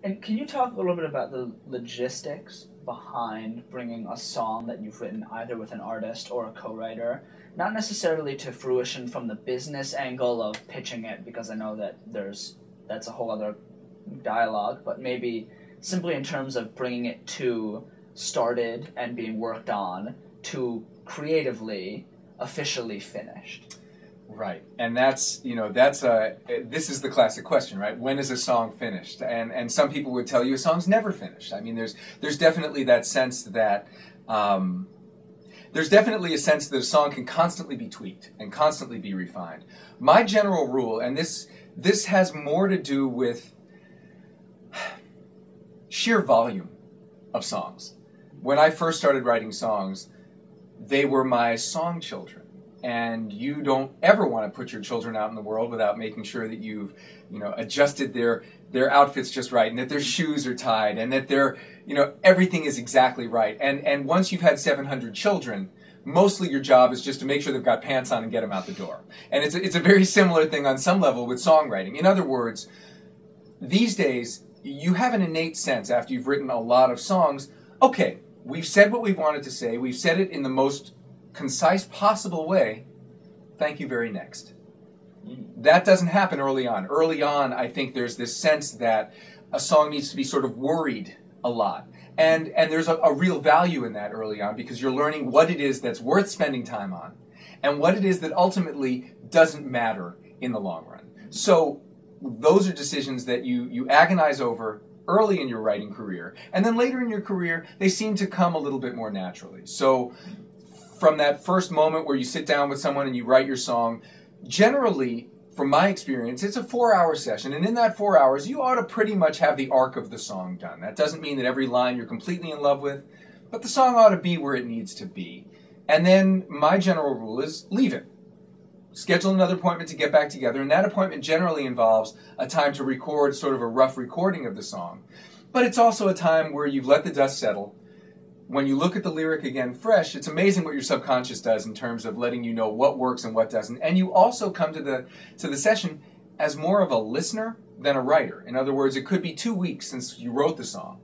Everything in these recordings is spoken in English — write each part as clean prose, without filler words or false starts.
And can you talk a little bit about the logistics behind bringing a song that you've written either with an artist or a co-writer, not necessarily to fruition from the business angle of pitching it, because I know that that's a whole other dialogue, but maybe simply in terms of bringing it to started and being worked on to creatively officially finished. Right, and this is the classic question, right? When is a song finished? And some people would tell you a song's never finished. I mean, there's definitely that sense that there's definitely a sense that a song can constantly be tweaked and constantly be refined. My general rule, and this has more to do with sheer volume of songs. When I first started writing songs, they were my song children. And you don't ever want to put your children out in the world without making sure that you've, adjusted their outfits just right, and that their shoes are tied, and that everything is exactly right. And once you've had 700 children, mostly your job is just to make sure they've got pants on and get them out the door. And it's a very similar thing on some level with songwriting. In other words, these days, you have an innate sense after you've written a lot of songs, okay, we've said what we've wanted to say, we've said it in the most concise possible way, thank you very next. That doesn't happen early on. Early on, I think there's this sense that a song needs to be sort of worried a lot. And there's a real value in that early on, because you're learning what it is that's worth spending time on and what it is that ultimately doesn't matter in the long run. So those are decisions that you agonize over early in your writing career, and then later in your career, they seem to come a little bit more naturally. So from that first moment where you sit down with someone and you write your song, generally, from my experience, it's a 4-hour session, and in that 4 hours, you ought to pretty much have the arc of the song done. That doesn't mean that every line you're completely in love with, but the song ought to be where it needs to be. And then my general rule is leave it. Schedule another appointment to get back together, and that appointment generally involves a time to record sort of a rough recording of the song. But it's also a time where you've let the dust settle. When you look at the lyric again fresh, it's amazing what your subconscious does in terms of letting you know what works and what doesn't. And you also come to the session as more of a listener than a writer. In other words, it could be 2 weeks since you wrote the song.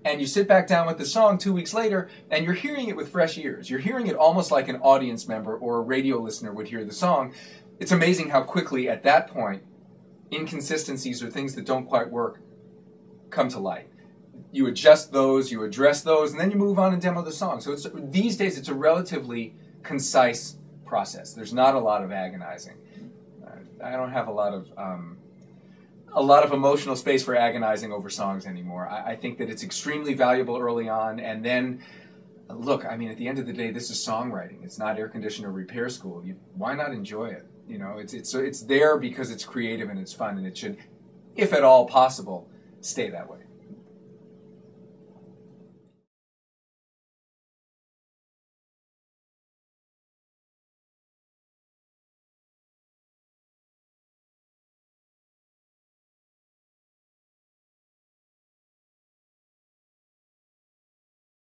And you sit back down with the song 2 weeks later, and you're hearing it with fresh ears. You're hearing it almost like an audience member or a radio listener would hear the song. It's amazing how quickly, at that point, inconsistencies or things that don't quite work come to light. You adjust those, you address those, and then you move on and demo the song. So these days, it's a relatively concise process. There's not a lot of agonizing. I don't have a lot of emotional space for agonizing over songs anymore. I think that it's extremely valuable early on, and then, look, I mean, at the end of the day, this is songwriting. It's not air conditioner repair school. Why not enjoy it? It's there because it's creative and it's fun, and it should, if at all possible, stay that way.